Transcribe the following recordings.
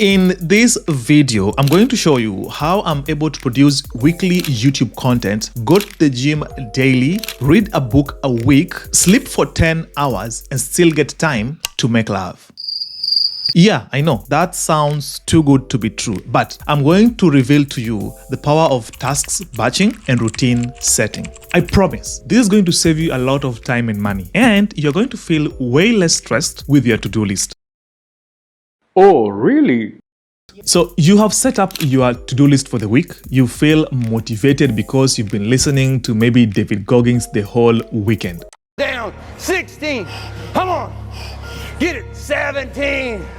In this video, I'm going to show you how I'm able to produce weekly YouTube content, go to the gym daily, read a book a week, sleep for 10 hours, and still get time to make love. Yeah, I know, that sounds too good to be true, but I'm going to reveal to you the power of tasks batching and routine setting. I promise, this is going to save you a lot of time and money, and you're going to feel way less stressed with your to-do list. Oh, really? So you have set up your to-do list for the week. You feel motivated because you've been listening to maybe David Goggins the whole weekend. Down 16. Come on. Get it. 17.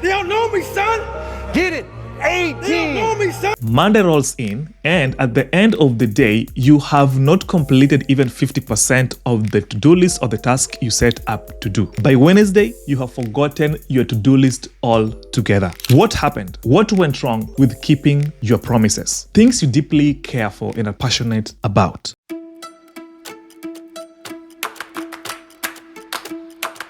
They don't know me, son. Get it. 18. They don't know me, son. Monday rolls in, and at the end of the day, you have not completed even 50% of the to-do list or the task you set up to do. By Wednesday, you have forgotten your to-do list altogether. What happened? What went wrong with keeping your promises? Things you deeply care for and are passionate about.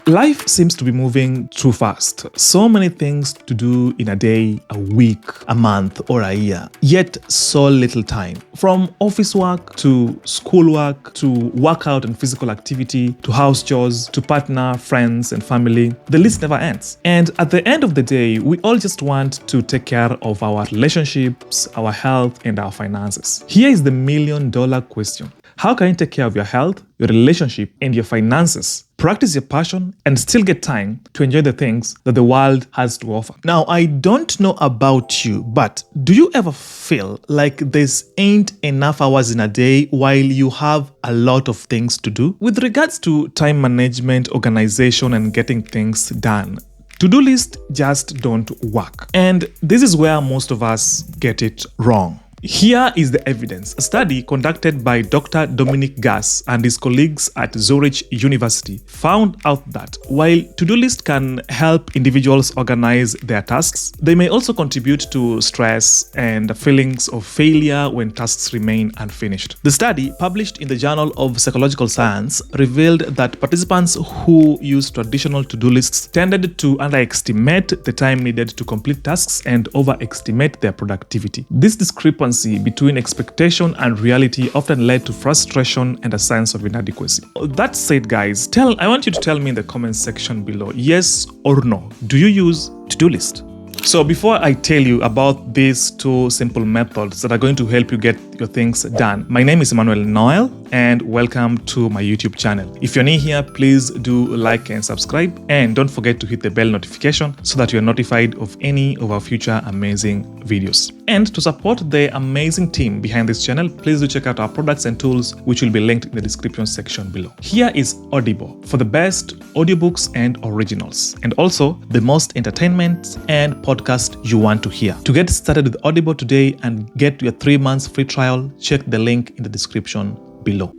Life seems to be moving too fast. So many things to do in a day, a week, a month, or a year, yet so little time. From office work to schoolwork to workout and physical activity to house chores to partner, friends, and family, the list never ends. And at the end of the day, we all just want to take care of our relationships, our health, and our finances. Here is the million-dollar question. How can you take care of your health, your relationship, and your finances, practice your passion, and still get time to enjoy the things that the world has to offer? Now, I don't know about you, but do you ever feel like there's ain't enough hours in a day while you have a lot of things to do? With regards to time management, organization, and getting things done, to-do lists just don't work. And this is where most of us get it wrong. Here is the evidence. A study conducted by Dr. Dominic Gass and his colleagues at Zurich University found out that while to-do lists can help individuals organize their tasks, they may also contribute to stress and feelings of failure when tasks remain unfinished. The study, published in the Journal of Psychological Science, revealed that participants who used traditional to-do lists tended to underestimate the time needed to complete tasks and overestimate their productivity. This discrepancy between expectation and reality often led to frustration and a sense of inadequacy. That said, guys, I want you to tell me in the comment section below, yes or no, do you use to-do list? So before I tell you about these two simple methods that are going to help you get your things done, my name is Emmanuel Noel and welcome to my YouTube channel. If you're new here, please do like and subscribe, and don't forget to hit the bell notification so that you're notified of any of our future amazing videos. And to support the amazing team behind this channel, please do check out our products and tools, which will be linked in the description section below. Here is Audible for the best audiobooks and originals, and also the most entertainment and podcast you want to hear. To get started with Audible today and get your 3 months free trial, check the link in the description below.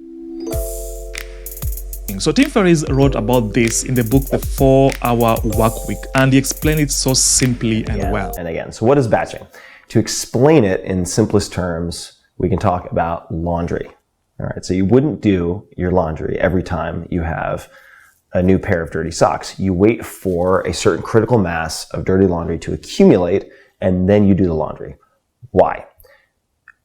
So Tim Ferriss wrote about this in the book The 4-Hour Work Week, and he explained it so simply and well. And again, so what is batching? To explain it in simplest terms, we can talk about laundry. All right, so you wouldn't do your laundry every time you have a new pair of dirty socks. You wait for a certain critical mass of dirty laundry to accumulate, and then you do the laundry. Why?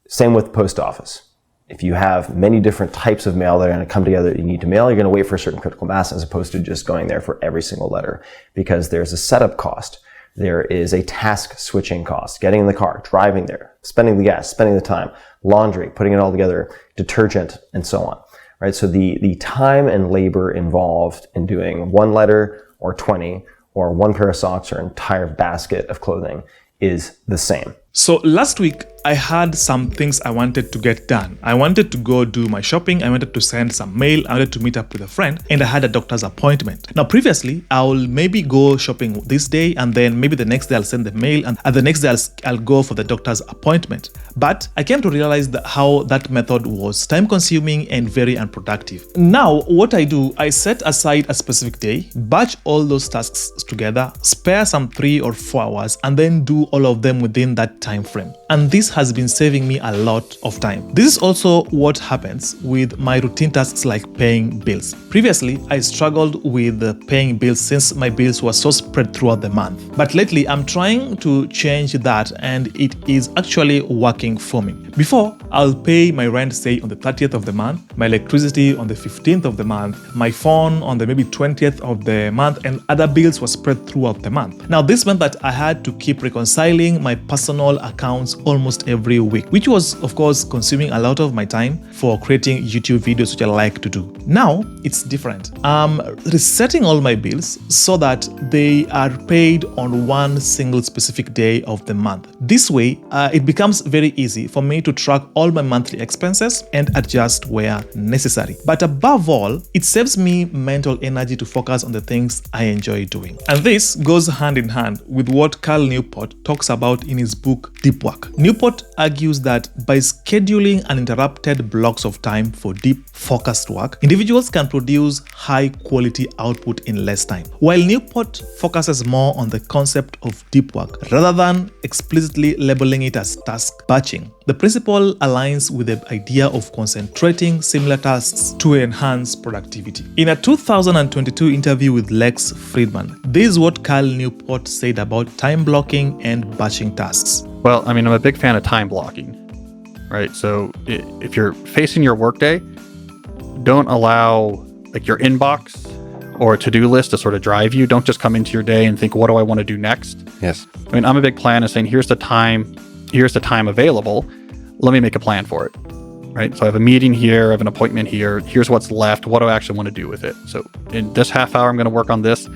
Same with the post office. If you have many different types of mail that are going to come together that you need to mail, you're going to wait for a certain critical mass as opposed to just going there for every single letter, because there's a setup cost. There is a task switching cost, getting in the car, driving there, spending the gas, spending the time, laundry, putting it all together, detergent, and so on. Right? So the time and labor involved in doing one letter or 20 or one pair of socks or an entire basket of clothing is the same. So last week, I had some things I wanted to get done. I wanted to go do my shopping, I wanted to send some mail, I wanted to meet up with a friend, and I had a doctor's appointment. Now previously, I'll maybe go shopping this day, and then maybe the next day I'll send the mail, and the next day I'll go for the doctor's appointment. But I came to realize how that method was time-consuming and very unproductive. Now, what I do, I set aside a specific day, batch all those tasks together, spare some 3 or 4 hours, and then do do all of them within that time frame. And this has been saving me a lot of time. This is also what happens with my routine tasks like paying bills. Previously, I struggled with paying bills since my bills were so spread throughout the month. But lately, I'm trying to change that, and it is actually working for me. Before, I'll pay my rent, say, on the 30th of the month, my electricity on the 15th of the month, my phone on the maybe 20th of the month, and other bills were spread throughout the month. Now, this meant that I had to keep reconciling my personal accounts almost every week, which was, of course, consuming a lot of my time for creating YouTube videos, which I like to do. Now, it's different. I'm resetting all my bills so that they are paid on one single specific day of the month. This way, it becomes very easy for me to track all my monthly expenses and adjust where necessary. But above all, it saves me mental energy to focus on the things I enjoy doing. And this goes hand in hand with what Cal Newport talks about in his book, Deep Work. Newport argues that by scheduling uninterrupted blocks of time for deep, focused work, individuals can produce high-quality output in less time. While Newport focuses more on the concept of deep work rather than explicitly labeling it as task batching, the principle aligns with the idea of concentrating similar tasks to enhance productivity. In a 2022 interview with Lex Friedman, this is what Cal Newport said about time blocking and batching tasks. Well, I mean, I'm a big fan of time blocking, right? So if you're facing your workday, don't allow like your inbox or a to-do list to sort of drive you. Don't just come into your day and think, what do I want to do next? Yes. I mean, I'm a big plan of saying, here's the time available. Let me make a plan for it, right? So I have a meeting here, I have an appointment here. Here's what's left. What do I actually want to do with it? So in this half hour, I'm going to work on this.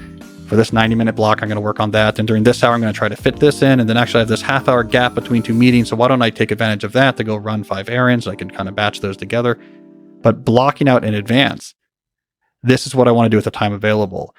For this 90-minute block, I'm going to work on that. And during this hour, I'm going to try to fit this in. And then actually I have this half-hour gap between two meetings. So why don't I take advantage of that to go run 5 errands? I can kind of batch those together. But blocking out in advance, this is what I want to do with the time available.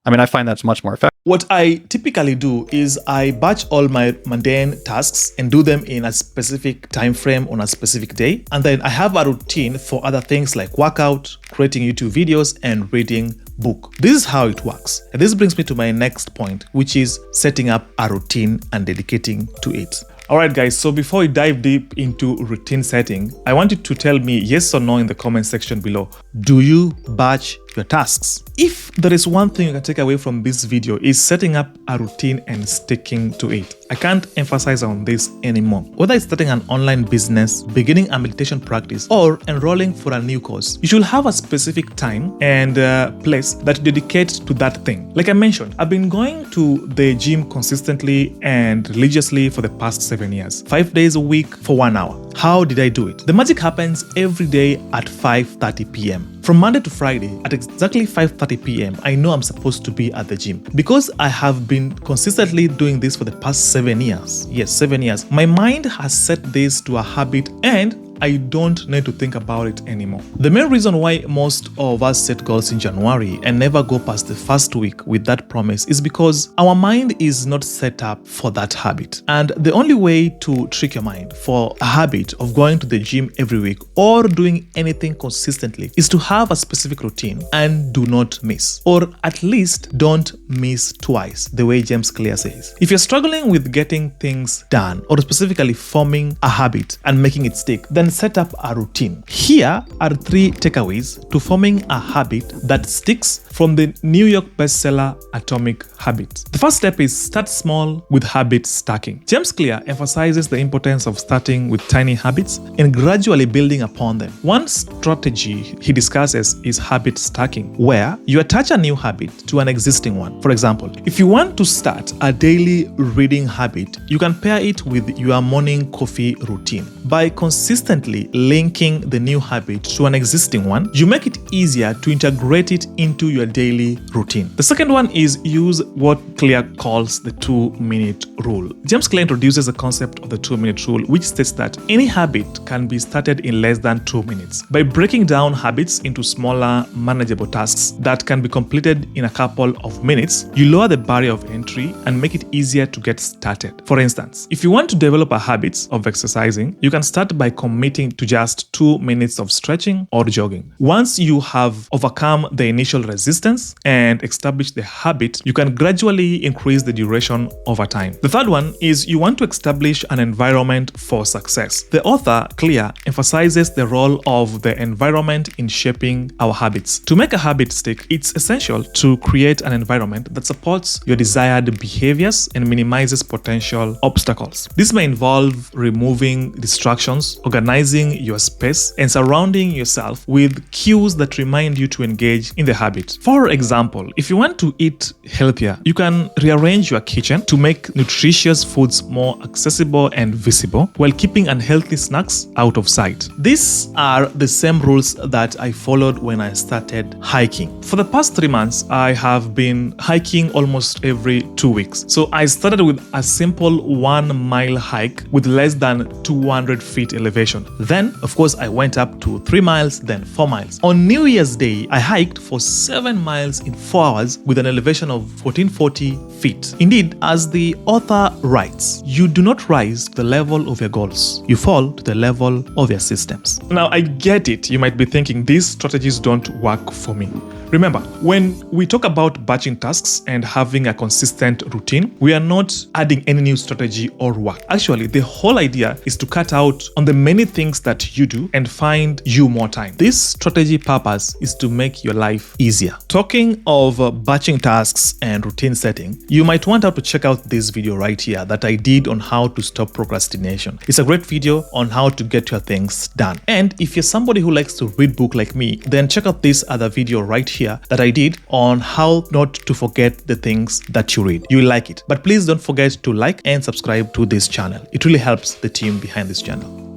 I mean, I find that's much more effective. What I typically do is I batch all my mundane tasks and do them in a specific time frame on a specific day. And then I have a routine for other things like workout, creating YouTube videos, and reading book. This is how it works. And this brings me to my next point, which is setting up a routine and dedicating to it. Alright guys, so before we dive deep into routine setting, I want you to tell me yes or no in the comment section below. Do you batch your tasks? If there is one thing you can take away from this video is setting up a routine and sticking to it. I can't emphasize on this anymore. Whether it's starting an online business, beginning a meditation practice, or enrolling for a new course, you should have a specific time and place that you dedicate to that thing. Like I mentioned, I've been going to the gym consistently and religiously for the past 7 years, 5 days a week for 1 hour. How did I do it? The magic happens every day at 5:30 p.m. From Monday to Friday at exactly 5:30 p.m. I know I'm supposed to be at the gym. Because I have been consistently doing this for the past 7 years. Yes, 7 years. My mind has set this to a habit and I don't need to think about it anymore. The main reason why most of us set goals in January and never go past the first week with that promise is because our mind is not set up for that habit. And the only way to trick your mind for a habit of going to the gym every week or doing anything consistently is to have a specific routine and do not miss. Or at least don't miss twice, the way James Clear says. If you're struggling with getting things done or specifically forming a habit and making it stick, then set up a routine. Here are 3 takeaways to forming a habit that sticks from the New York bestseller Atomic Habits. The first step is start small with habit stacking. James Clear emphasizes the importance of starting with tiny habits and gradually building upon them. One strategy he discusses is habit stacking, where you attach a new habit to an existing one. For example, if you want to start a daily reading habit, you can pair it with your morning coffee routine. By consistently linking the new habit to an existing one, you make it easier to integrate it into your daily routine. The second one is use what Clear calls the 2-minute rule. James Clear introduces the concept of the 2-minute rule, which states that any habit can be started in less than 2 minutes. By breaking down habits into smaller, manageable tasks that can be completed in a couple of minutes, you lower the barrier of entry and make it easier to get started. For instance, if you want to develop a habit of exercising, you can start by committing committing to just 2 minutes of stretching or jogging. Once you have overcome the initial resistance and established the habit, you can gradually increase the duration over time. The third one is you want to establish an environment for success. The author, Clear, emphasizes the role of the environment in shaping our habits. To make a habit stick, it's essential to create an environment that supports your desired behaviors and minimizes potential obstacles. This may involve removing distractions, organizing your space, and surrounding yourself with cues that remind you to engage in the habit. For example, if you want to eat healthier, you can rearrange your kitchen to make nutritious foods more accessible and visible while keeping unhealthy snacks out of sight. These are the same rules that I followed when I started hiking. For the past 3 months, I have been hiking almost every 2 weeks. So I started with a simple 1 mile hike with less than 200 feet elevation. Then, of course, I went up to 3 miles, then 4 miles. On New Year's Day, I hiked for 7 miles in 4 hours with an elevation of 1440 feet. Indeed, as the author writes, you do not rise to the level of your goals. You fall to the level of your systems. Now, I get it. You might be thinking these strategies don't work for me. Remember, when we talk about batching tasks and having a consistent routine, we are not adding any new strategy or work. Actually, the whole idea is to cut out on the many things that you do and find you more time. This strategy purpose is to make your life easier. Talking of batching tasks and routine setting, you might want to check out this video right here that I did on how to stop procrastination. It's a great video on how to get your things done. And if you're somebody who likes to read books like me, then check out this other video right here that I did on how not to forget the things that you read. You'll like it. But please don't forget to like and subscribe to this channel. It really helps the team behind this channel.